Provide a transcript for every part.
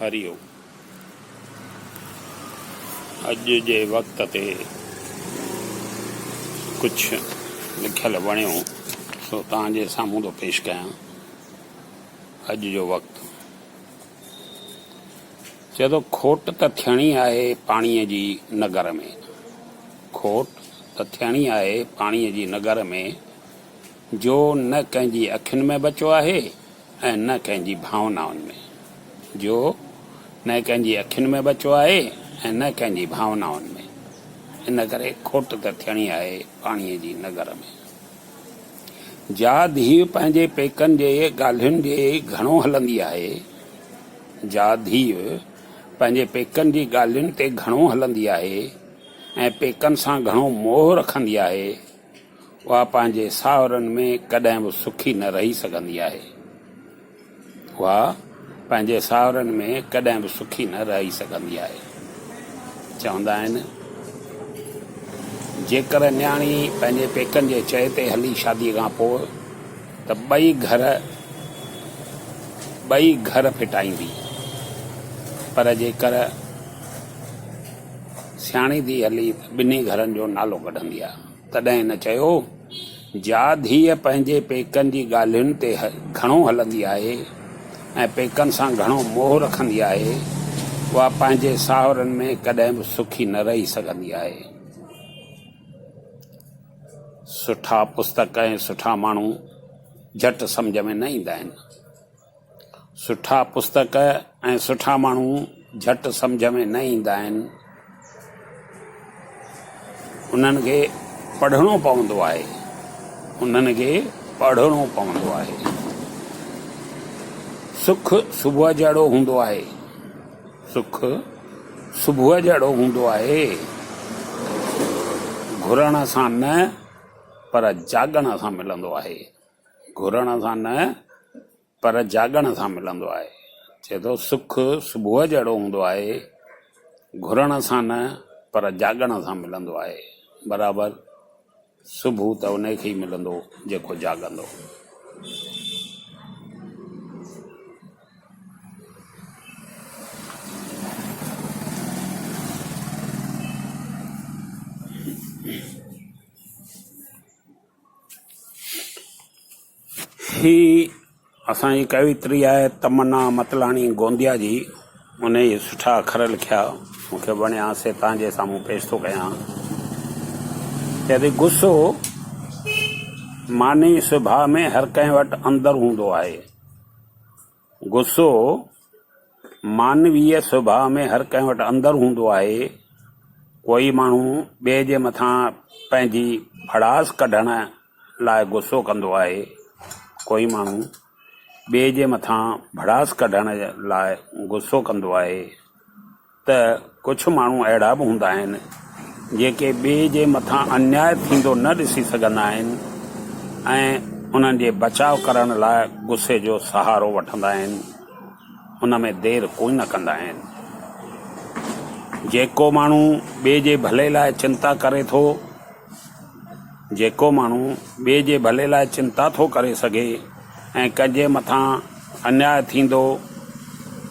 हरिओम। अज जे वक्त ते कुछ लिखल बणियो सो तव्हांजे साम्हूं थो पेश कयां। अज जो वक्त चए थो खोट त थियणी आहे पाणीअ जी नगर में, खोट त थियणी आहे पाणीअ जी नगर में, जो न कंहिंजी अखियुनि में बचो आहे ऐं न कंहिंजी भावनाउनि में, जो न कंहिंजी अखियुनि में बचो आहे ऐं न कंहिंजी भावनाउनि में। इन करे खोट त थियणी आहे पाणीअ जी नगर में। जा धीउ पंहिंजे पेकनि जे ॻाल्हियुनि जे घणो हलंदी आहे, जा धीउ पंहिंजे पेकनि जी ॻाल्हियुनि ते घणो हलंदी आहे ऐं पेकनि सां घणो मोह रखंदी आहे, उहा पंहिंजे सावरनि में कॾहिं बि सुखी न रही सघंदी आहे। उहा पंहिंजे सावरनि में कॾहिं बि सुखी न रही सघंदी आहे। चवंदा आहिनि जेकर न्याणी पंहिंजे पेकनि जे चए ते हली शादीअ खां पोइ त ॿई घर फिटाईंदी, पर जेकर सियाणी थी हली ॿिन्ही घरनि जो नालो कढंदी आहे। तॾहिं हिन चयो जा धीअ पंहिंजे पेकनि जी ॻाल्हियुनि ते घणो हलंदी आहे ऐं पेकनि सां घणो मोह रखंदी आहे, उहा पंहिंजे सावरनि में कॾहिं बि सुखी न रही सघंदी आहे। सुठा पुस्तक ऐं सुठा माण्हू झटि सम्झ में न ईंदा आहिनि। सुठा पुस्तक ऐं सुठा माण्हू झटि सम्झ में न ईंदा आहिनि। उन्हनि खे पढ़णो पवंदो आहे, उन्हनि खे पढ़णो पवंदो आहे। सुख सुबुह जहिड़ो हूंदो आहे, सुख सुबुह जहिड़ो हूंदो आहे, घुरण सां न पर जाॻण सां मिलंदो आहे। घुरण सां न पर जाॻण सां मिलंदो आहे। चए थो सुख सुबुह जहिड़ो हूंदो आहे, घुरण सां न पर जाॻण सां मिलंदो आहे। बराबरि सुबुह त उन खे ई मिलंदो जेको जाॻंदो। ही असांजी कवित्री आहे तमन्ना मतलाणी गोंदिया जी। उन जी सुठा अखर लिखिया, मूंखे वणिया से तव्हांजे साम्हूं पेश थो कयां। चए थी गुस्सो मानवी स्वभाव में हर कंहिं वटि अंदरि हूंदो आहे। गुस्सो मानवीय स्वभाव में हर कंहिं वटि अंदरि हूंदो आहे। कोई माण्हू ॿिए जे मथां पंहिंजी भड़ास कढण लाइ गुस्सो कंदो आहे, कोई माण्हू ॿिए जे मथां भड़ास कढण लाइ गुस्सो कंदो आहे। त कुझु माण्हू अहिड़ा बि हूंदा आहिनि जेके ॿिए जे मथां अन्याय थींदो न ॾिसी सघंदा आहिनि ऐं उन्हनि जे बचाव करण लाइ गुस्से जो सहारो वठंदा आहिनि, उन में देरि कोई न कंदा आहिनि। जेको माण्हू ॿिए जे भले लाइ चिंता करे थो, जेको माण्हू ॿिए जे भले लाइ चिंता थो करे सघे ऐं कंहिंजे मथां अन्याय थींदो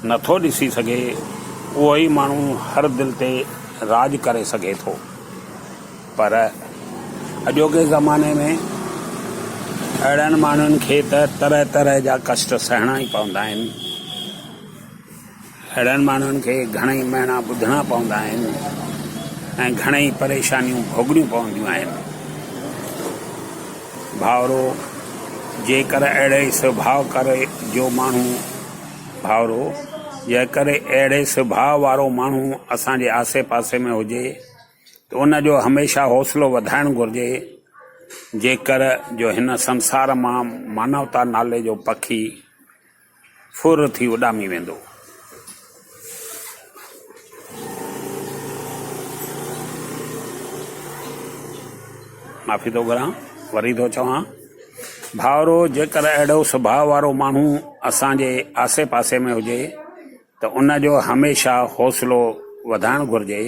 नथो ॾिसी सघे, उहो ई माण्हू हर दिलि ते राज करे सघे थो। पर अॼोके ज़माने में अहिड़नि माण्हुनि खे त तरह तरह जा कष्ट सहणा ई पवंदा आहिनि। अहिड़नि माण्हुनि खे घणेई महीना ॿुधणा पवंदा आहिनि ऐं घणेई परेशानियूं भोगणियूं पवंदियूं आहिनि। भाउरो जेकर अहिड़े स्वभाव करे जो माण्हू, भाउरो जेकर अहिड़े स्वभाव वारो माण्हू असांजे आसे पासे में हुजे त उनजो हमेशह हौसलो वधाइणु घुरिजे। जेकर जो हिन संसार मां मानवता नाले जो पखी फुर थी उॾामी वेंदो। माफ़ी थो घुरां, वरी थो चवां, भाउरो जेकर अहिड़ो स्वभाव वारो माण्हू असांजे आसे पासे में हुजे त उनजो हमेशह हौसलो वधाइणु घुरिजे।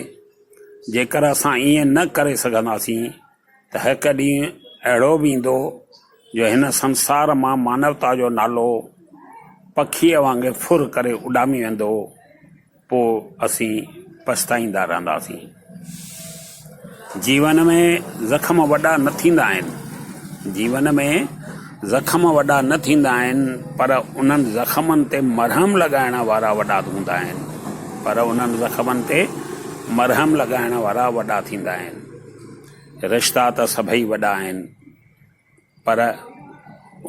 जेकर असां ईअं न करे सघंदासीं त हिकु ॾींहुं अहिड़ो बि ईंदो जो हिन संसार मां मानवता जो नालो पखीअ वांगुरु फुर करे उॾामी वेंदो पोइ असीं पछताईंदा रहंदासीं। जीवन में ज़ख़्म वॾा न थींदा आहिनि, जीवन में ज़ख़्म वॾा न थींदा आहिनि, पर उन्हनि ज़ख़्मनि ते मरहम लॻाइण वारा वॾा हूंदा आहिनि, पर उन्हनि ज़ख़्मनि ते मरहम लॻाइण वारा वॾा थींदा आहिनि। रिश्ता त सभई वॾा आहिनि, पर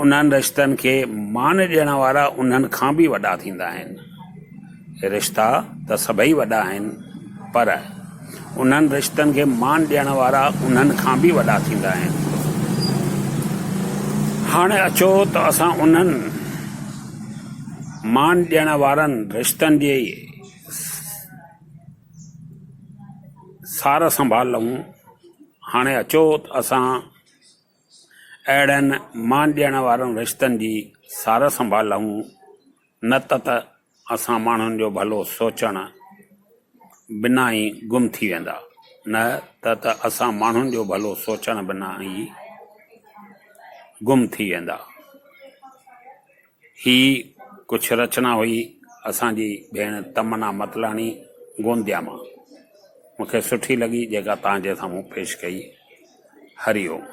उन्हनि रिश्तनि खे मान ॾियण वारा उन्हनि खां बि वॾा थींदा आहिनि। रिश्ता त सभई वॾा आहिनि, पर उन्हनि रिश्तनि खे मान ॾियण वारा उन्हनि खां बि वॾा थींदा आहिनि। हाणे अचो त असां उन्हनि मान ॾियण वारनि रिश्तनि जे सार संभालूं। हाणे अचो त असां अहिड़नि मान ॾियण वारनि रिश्तनि जी सार संभालूं, न त असां माण्हुनि जो भलो सोचण बिना ई गुम थी वेंदा, न त असां माण्हुनि जो भलो सोचण बिना ई गुम थी वेंदा। ही कुझु रचना हुई असांजी भेण तमन्ना मतलाणी गोंदिया मां। मूंखे सुठी लॻी जेका तव्हांजे साम्हूं पेश कई। हरिओम।